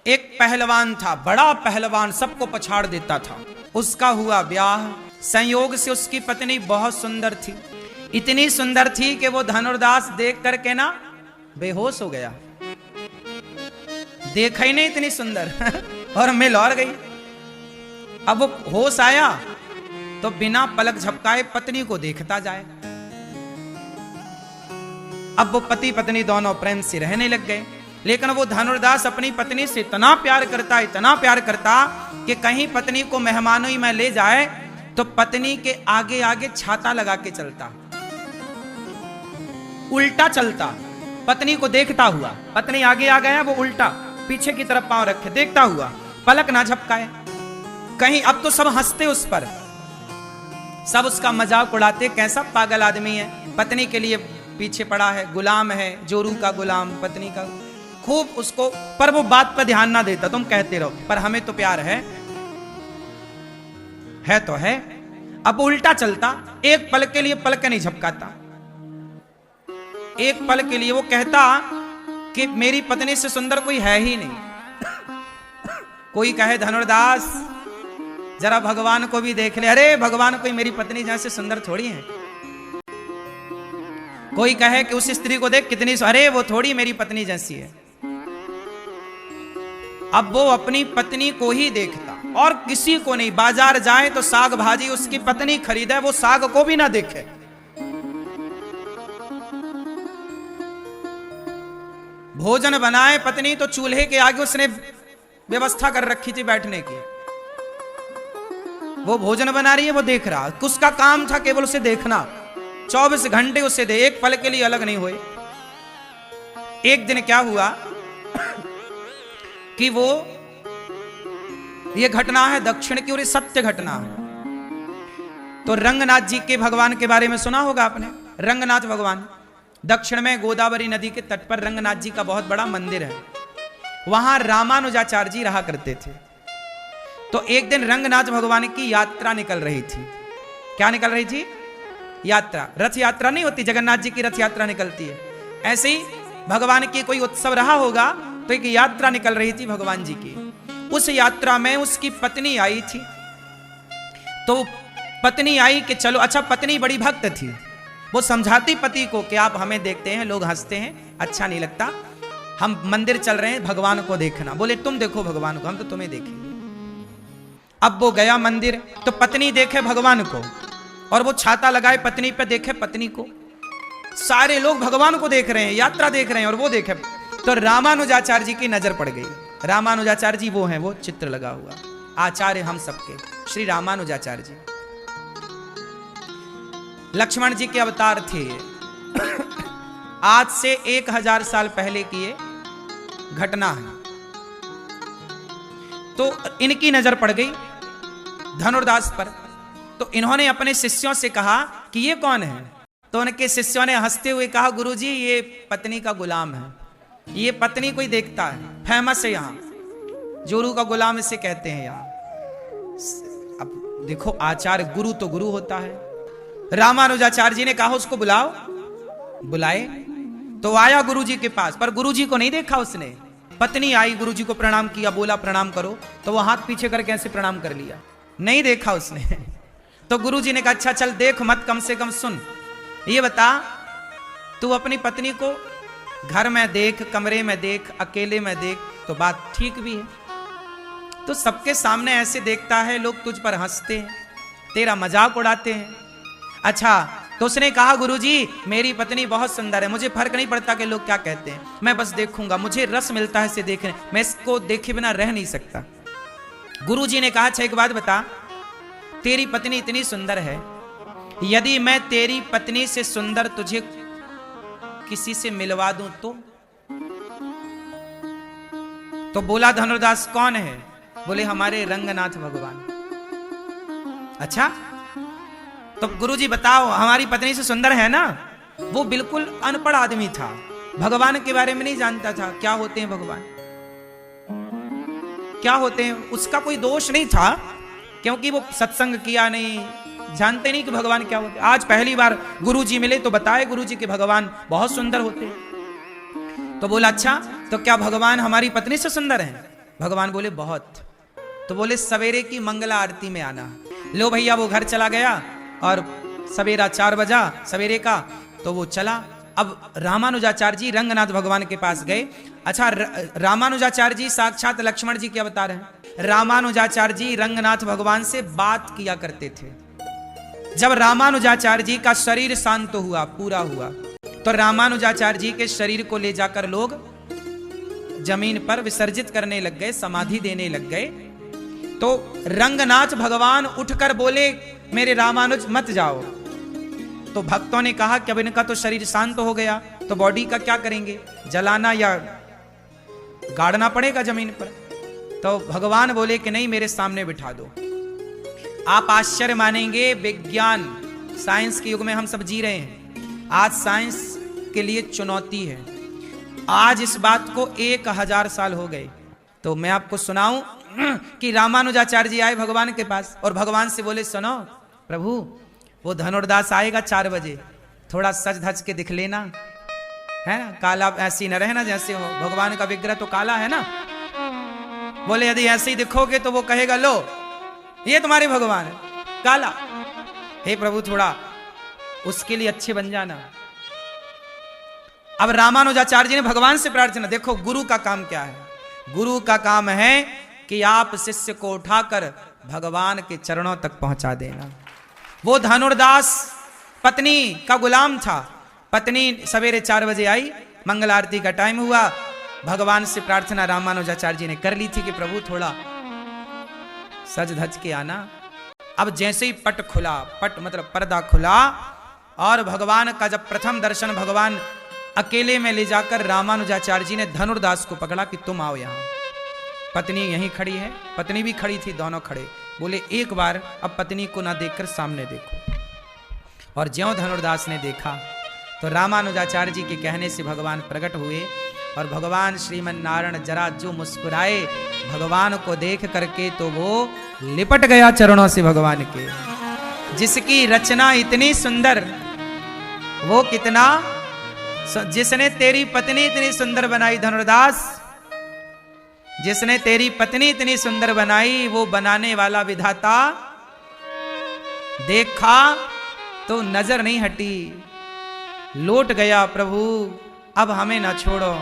एक पहलवान था, बड़ा पहलवान, सबको पछाड़ देता था। उसका हुआ ब्याह। संयोग से उसकी पत्नी बहुत सुंदर थी, इतनी सुंदर थी कि वो धनुर्दास देख करके ना बेहोश हो गया। देखा ही नहीं इतनी सुंदर और मिल और गई। अब वो होश आया तो बिना पलक झपकाए पत्नी को देखता जाए। अब वो पति पत्नी दोनों प्रेम से रहने लग गए। लेकिन वो धनुर्दास अपनी पत्नी से इतना प्यार करता कि कहीं पत्नी को मेहमानों में ले जाए तो पत्नी के आगे आगे छाता लगा के चलता, उल्टा चलता, पत्नी को देखता हुआ। पत्नी आगे आ गया, वो उल्टा पीछे की तरफ पांव रखे देखता हुआ, पलक ना झपकाए कहीं। अब तो सब हंसते उस पर, सब उसका मजाक उड़ाते, कैसा पागल आदमी है, पत्नी के लिए पीछे पड़ा है, गुलाम है, जोरू का गुलाम पत्नी का। खूब उसको, पर वो बात पर ध्यान ना देता। तुम कहते रहो पर हमें तो प्यार है तो है। अब उल्टा चलता, एक पल के लिए पलक नहीं झपकाता। एक पल के लिए वो कहता कि मेरी पत्नी से सुंदर कोई है ही नहीं। कोई कहे धनुर्दास जरा भगवान को भी देख ले, अरे भगवान कोई मेरी पत्नी जैसे सुंदर थोड़ी है। कोई कहे कि उस स्त्री को देख कितनी, अरे वो थोड़ी मेरी पत्नी जैसी है। अब वो अपनी पत्नी को ही देखता और किसी को नहीं। बाजार जाए तो साग भाजी उसकी पत्नी खरीदे, वो साग को भी ना देखे। भोजन बनाए पत्नी तो चूल्हे के आगे उसने व्यवस्था कर रखी थी बैठने की। वो भोजन बना रही है, वो देख रहा। उसका काम था केवल उसे देखना, 24 घंटे उसे दे, एक पल के लिए अलग नहीं हुए। एक दिन क्या हुआ कि वो, ये घटना है दक्षिण की और ये सत्य घटना है। तो रंगनाथ जी के भगवान के बारे में सुना होगा आपने। रंगनाथ भगवान दक्षिण में गोदावरी नदी के तट पर रंगनाथ जी का बहुत बड़ा मंदिर है। वहां रामानुजाचार्य जी रहा करते थे। तो एक दिन रंगनाथ भगवान की यात्रा निकल रही थी। क्या निकल रही थी? यात्रा। रथ यात्रा नहीं होती, जगन्नाथ जी की रथ यात्रा निकलती है, ऐसे ही भगवान की कोई उत्सव रहा होगा तो एक यात्रा निकल रही थी भगवान जी की। उस यात्रा में उसकी पत्नी आई थी। तो पत्नी आई कि चलो, अच्छा पत्नी बड़ी भक्त थी, वो समझाती पति को कि आप हमें देखते हैं, लोग हंसते हैं, अच्छा नहीं लगता, हम मंदिर चल रहे हैं भगवान को देखना। बोले तुम देखो भगवान को, हम तो तुम्हें देखेंगे। अब वो गया मंदिर तो पत्नी देखे भगवान को और वो छाता लगाए पत्नी पे देखे पत्नी को। सारे लोग भगवान को देख रहे हैं, यात्रा देख रहे हैं और वो देखे। तो रामानुजाचार्य जी की नजर पड़ गई। रामानुजाचार्य जी वो हैं, वो चित्र लगा हुआ, आचार्य हम सबके श्री रामानुजाचार्य जी। लक्ष्मण जी के अवतार थे। आज से 1000 साल पहले की ये घटना है। तो इनकी नजर पड़ गई धनुर्दास पर। तो इन्होंने अपने शिष्यों से कहा कि ये कौन है? तो उनके शिष्यों ने हंसते हुए कहा, गुरुजी ये पत्नी का गुलाम है, ये पत्नी कोई देखता है, फेमस है यहाँ, जोरू का गुलाम इसे कहते हैं यहाँ। अब देखो आचार्य, गुरु तो गुरु होता है। रामानुजाचार्य जी ने कहा उसको बुलाओ। बुलाए तो आया गुरुजी के पास, पर गुरुजी को नहीं देखा उसने। पत्नी आई, गुरुजी को प्रणाम किया, बोला प्रणाम करो, तो वो हाथ पीछे करके ऐसे प्रणाम कर लिया, नहीं देखा उसने। तो गुरुजी ने कहा अच्छा चल देख मत, कम से कम सुन, ये बता तू अपनी पत्नी को घर में देख, कमरे में देख, अकेले में देख तो बात ठीक भी है, तो सबके सामने ऐसे देखता है, लोग तुझ पर हंसते हैं, तेरा मजाक उड़ाते हैं। अच्छा तो उसने कहा गुरुजी मेरी पत्नी बहुत सुंदर है, मुझे फर्क नहीं पड़ता कि लोग क्या कहते हैं, मैं बस देखूंगा, मुझे रस मिलता है इसे देखने, मैं इसको देखे बिना रह नहीं सकता। गुरुजी ने कहा अच्छा एक बात बता, तेरी पत्नी इतनी सुंदर है, यदि मैं तेरी पत्नी से सुंदर तुझे किसी से मिलवा दूं तो बोला धनुर्दास कौन है? बोले हमारे रंगनाथ भगवान। अच्छा तो गुरुजी बताओ हमारी पत्नी से सुंदर है ना? वो बिल्कुल अनपढ़ आदमी था, भगवान के बारे में नहीं जानता था, क्या होते हैं भगवान, क्या होते हैं, उसका कोई दोष नहीं था क्योंकि वो सत्संग किया नहीं, जानते नहीं कि भगवान क्या होते। आज पहली बार गुरुजी मिले तो बताए गुरुजी कि भगवान बहुत सुंदर होते हैं। तो बोला अच्छा तो क्या भगवान हमारी पत्नी से सुंदर हैं? भगवान बोले बहुत। तो बोले सवेरे की मंगला आरती में आना। लो भैया वो घर चला गया और सवेरा 4 बजा सवेरे का, तो वो चला। अब रामानुजाचार्य जी रंगनाथ भगवान के पास गए। अच्छा, रामानुजाचार्य जी साक्षात लक्ष्मण जी क्या बता रहे हैं, रामानुजाचार्य जी रंगनाथ भगवान से बात किया करते थे। जब रामानुजाचार्य जी का शरीर शांत हुआ, पूरा हुआ, तो रामानुजाचार्य जी के शरीर को ले जाकर लोग जमीन पर विसर्जित करने लग गए, समाधि देने लग गए। तो रंगनाथ भगवान उठकर बोले, मेरे रामानुज मत जाओ। तो भक्तों ने कहा कि अब इनका तो शरीर शांत हो गया, तो बॉडी का क्या करेंगे, जलाना या गाड़ना पड़ेगा जमीन पर। तो भगवान बोले कि नहीं, मेरे सामने बिठा दो। आप आश्चर्य मानेंगे, विज्ञान साइंस के युग में हम सब जी रहे हैं। आज साइंस के लिए चुनौती है। आज इस बात को 1000 साल हो गए। तो मैं आपको सुनाऊं कि रामानुजाचार्य जी आए भगवान के पास और भगवान से बोले, सुनो प्रभु, वो धनुर्दास आएगा 4 बजे, थोड़ा सज धज के दिख लेना, है ना, काला ऐसी न रहना जैसे हो, भगवान का विग्रह तो काला है ना। बोले यदि ऐसे ही दिखोगे तो वो कहेगा लो ये तुम्हारे भगवान है काला। हे प्रभु, थोड़ा उसके लिए अच्छे बन जाना। अब रामानुजाचार्य जी ने भगवान से प्रार्थना, देखो गुरु का काम क्या है, गुरु का काम है कि आप शिष्य को उठाकर भगवान के चरणों तक पहुंचा देना। वो धनुर्दास पत्नी का गुलाम था। पत्नी सवेरे 4 बजे आई, मंगल आरती का टाइम हुआ, भगवान से प्रार्थना रामानुजाचार्य जी ने कर ली थी कि प्रभु थोड़ा सज धज के आना। अब जैसे ही पट खुला, पट मतलब पर्दा खुला, और भगवान का जब प्रथम दर्शन भगवान अकेले में ले जाकर रामानुजाचार्य जी ने धनुर्दास को पकड़ा कि तुम आओ यहाँ। पत्नी यहीं खड़ी है, पत्नी भी खड़ी थी, दोनों खड़े। बोले एक बार अब पत्नी को ना देखकर सामने देखो। और ज्यों धनुर्दास ने देखा तो रामानुजाचार्य जी के कहने से भगवान प्रकट हुए और भगवान श्रीमन नारायण जरा जो मुस्कुराए भगवान को देख करके, तो वो लिपट गया चरणों से भगवान के। जिसकी रचना इतनी सुंदर, वो कितना, जिसने तेरी पत्नी इतनी सुंदर बनाई धनुर्दास, जिसने तेरी पत्नी इतनी सुंदर बनाई, वो बनाने वाला विधाता देखा तो नजर नहीं हटी, लौट गया प्रभु अब हमें ना छोड़ो।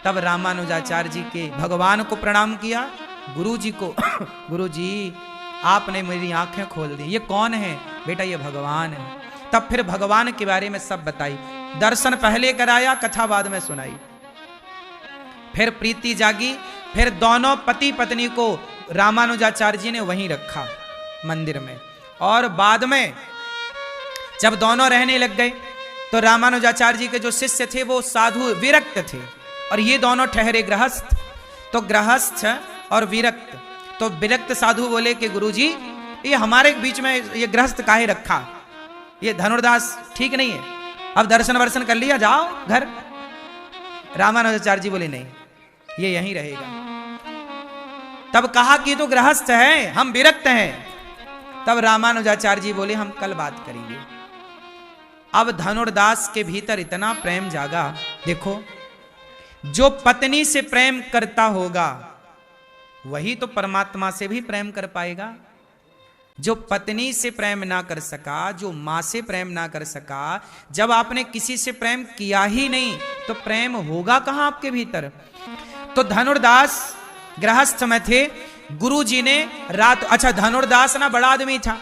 तब रामानुजाचार्य जी के भगवान को प्रणाम किया, गुरु जी को गुरु जी आपने मेरी आंखें खोल दी, ये कौन है बेटा, ये भगवान है। तब फिर भगवान के बारे में सब बताई, दर्शन पहले कराया, कथा बाद में सुनाई। फिर प्रीति जागी, फिर दोनों पति पत्नी को रामानुजाचार्य जी ने वहीं रखा मंदिर में। और बाद में जब दोनों रहने लग गए तो रामानुजाचार्य जी के जो शिष्य थे वो साधु विरक्त थे, और ये दोनों ठहरे गृहस्थ। तो गृहस्थ और विरक्त, तो विरक्त साधु बोले कि गुरुजी ये हमारे बीच में ये गृहस्थ काहे रखा, ये धनुर्दास ठीक नहीं है, अब दर्शन वर्शन कर लिया, जाओ घर। रामानुजाचार्य जी बोले नहीं, ये यहीं रहेगा। तब कहा कि तो गृहस्थ है, हम विरक्त हैं। तब रामानुजाचार्य जी बोले हम कल बात करेंगे। अब धनुर्दास के भीतर इतना प्रेम जागा। देखो, जो पत्नी से प्रेम करता होगा वही तो परमात्मा से भी प्रेम कर पाएगा। जो पत्नी से प्रेम ना कर सका, जो मां से प्रेम ना कर सका, जब आपने किसी से प्रेम किया ही नहीं तो प्रेम होगा कहां आपके भीतर। तो धनुर्दास गृहस्थ में थे, गुरु जी ने रात, अच्छा धनुर्दास ना बड़ा आदमी था,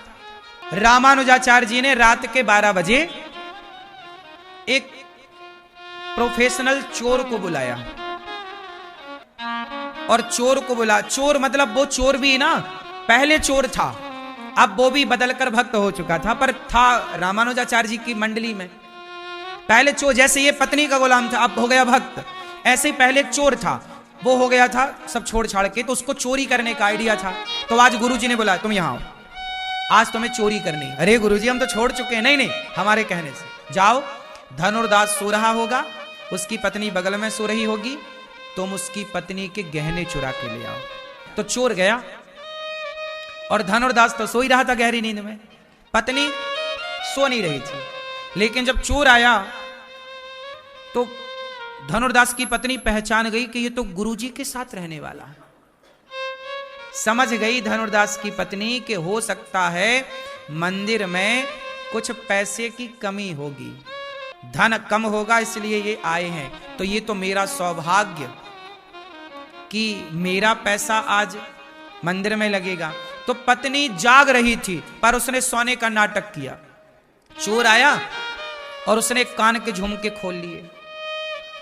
रामानुजाचार्य जी ने रात के 12 बजे एक प्रोफेशनल चोर को बुलाया। और चोर को बुला, चोर मतलब वो चोर भी ना, पहले चोर था, अब वो भी बदलकर भक्त हो चुका था, पर था रामानुजाचार्य जी की मंडली में। पहले चोर, जैसे ये पत्नी का गुलाम था अब हो गया भक्त, ऐसे ही पहले चोर था, वो हो गया था सब छोड़ छाड़ के, तो उसको चोरी करने का आइडिया था। तो आज गुरुजी ने बोला तुम यहाँ आओ, आज तुम्हें चोरी करनी। अरे गुरुजी हम तो छोड़ चुके हैं। नहीं नहीं, हमारे कहने से जाओ। धनुर्दास सो रहा होगा, उसकी पत्नी बगल में सो रही होगी, तुम उसकी पत्नी के गहने चुरा के ले आओ। तो चोर गया और धनुर्दास तो सो ही रहा था गहरी नींद में, पत्नी सो नहीं रही थी। लेकिन जब चोर आया तो धनुर्दास की पत्नी पहचान गई कि ये तो गुरुजी के साथ रहने वाला है, समझ गई धनुर्दास की पत्नी कि हो सकता है मंदिर में कुछ पैसे की कमी होगी, धन कम होगा, इसलिए ये आए हैं। तो ये तो मेरा सौभाग्य कि मेरा पैसा आज मंदिर में लगेगा। तो पत्नी जाग रही थी, पर उसने सोने का नाटक किया। चोर आया और उसने कान के झुमके खोल लिए,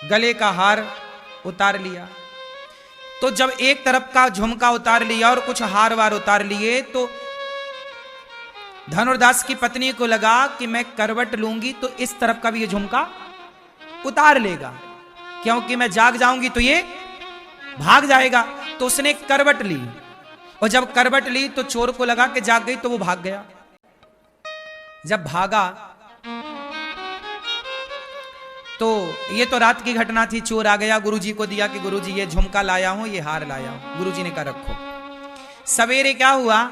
गले का हार उतार लिया। तो जब एक तरफ का झुमका उतार लिया और कुछ हार वार उतार लिए, तो धनुर्दास की पत्नी को लगा कि मैं करवट लूंगी तो इस तरफ का भी ये झुमका उतार लेगा, क्योंकि मैं जाग जाऊंगी तो ये भाग जाएगा। तो उसने करवट ली, और जब करवट ली तो चोर को लगा कि जाग गई, तो वो भाग गया। जब भागा तो ये तो रात की घटना थी। चोर आ गया, गुरुजी को दिया कि गुरुजी ये झुमका लाया हूं, ये हार लाया हूं। गुरुजी ने कहा रखो। सवेरे क्या हुआ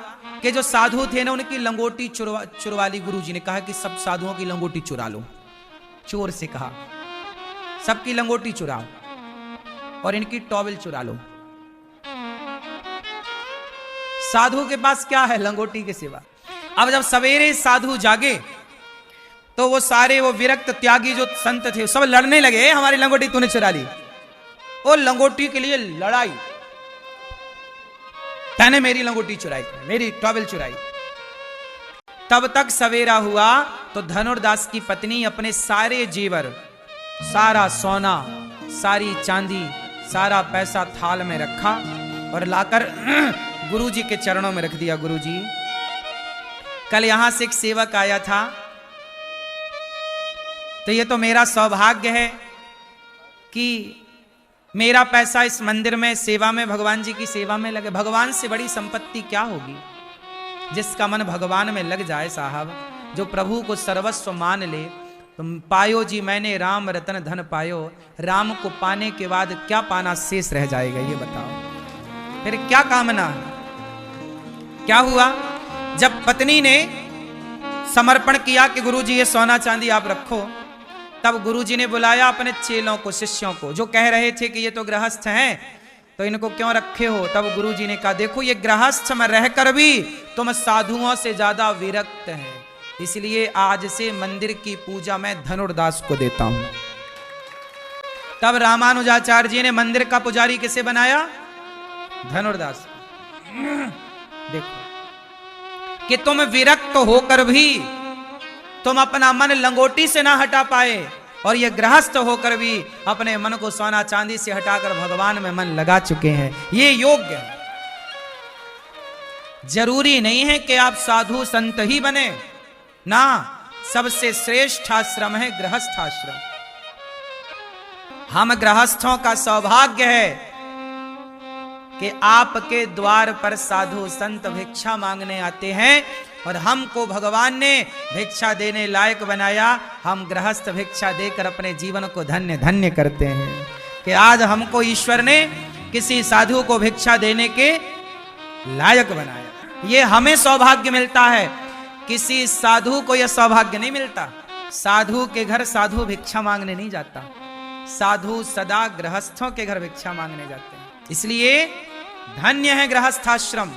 कि जो साधु थे ना, उनकी लंगोटी चुरवा ली। गुरुजी ने कहा कि सब साधुओं की लंगोटी चुरा लो। चोर से कहा सबकी लंगोटी चुराओ और इनकी टॉवेल चुरा लो। साधु के पास क्या है लंगोटी के सिवा। अब जब सवेरे साधु जागे तो वो सारे वो विरक्त त्यागी जो संत थे सब लड़ने लगे, हमारी लंगोटी तूने चुरा ली। वो लंगोटी के लिए लड़ाई, तैने मेरी लंगोटी चुराई, मेरी टॉवेल चुराई। तब तक सवेरा हुआ तो धनुर्दास की पत्नी अपने सारे जेवर, सारा सोना, सारी चांदी, सारा पैसा थाल में रखा और लाकर गुरुजी के चरणों में रख दिया। गुरुजी, कल यहां से एक सेवक आया था, तो ये तो मेरा सौभाग्य है कि मेरा पैसा इस मंदिर में सेवा में, भगवान जी की सेवा में लगे। भगवान से बड़ी संपत्ति क्या होगी। जिसका मन भगवान में लग जाए साहब, जो प्रभु को सर्वस्व मान ले, तो पायो जी मैंने राम रतन धन पायो। राम को पाने के बाद क्या पाना शेष रह जाएगा, ये बताओ। फिर क्या कामना। क्या हुआ, जब पत्नी ने समर्पण किया कि गुरुजी ये सोना चांदी आप रखो, तब गुरुजी ने बुलाया अपने चेलों को, शिष्यों को, जो कह रहे थे कि ये तो गृहस्थ हैं, तो इनको क्यों रखे हो। तब गुरुजी ने कहा देखो ये गृहस्थ में रहकर भी तुम साधुओं से ज्यादा विरक्त हैं, इसलिए आज से मंदिर की पूजा मैं धनुर्दास को देता हूं। तब रामानुजाचार्य जी ने मंदिर का पुजारी किसे बनाया, धनुर्दास। देखो कि तुम विरक्त होकर भी तुम अपना मन लंगोटी से ना हटा पाए, और ये गृहस्थ होकर भी अपने मन को सोना चांदी से हटाकर भगवान में मन लगा चुके हैं। ये योग्य है। जरूरी नहीं है कि आप साधु संत ही बने ना, सबसे श्रेष्ठ आश्रम है गृहस्थाश्रम। हम गृहस्थों का सौभाग्य है कि आपके द्वार पर साधु संत भिक्षा मांगने आते हैं, और हमको भगवान ने भिक्षा देने लायक बनाया। हम गृहस्थ भिक्षा देकर अपने जीवन को धन्य धन्य करते हैं कि आज हमको ईश्वर ने किसी साधु को भिक्षा देने के लायक बनाया। ये हमें सौभाग्य मिलता है, किसी साधु को यह सौभाग्य नहीं मिलता। साधु के घर साधु भिक्षा मांगने नहीं जाता, साधु सदा गृहस्थों के घर भिक्षा मांगने जाते हैं। इसलिए धन्य है गृहस्थाश्रम।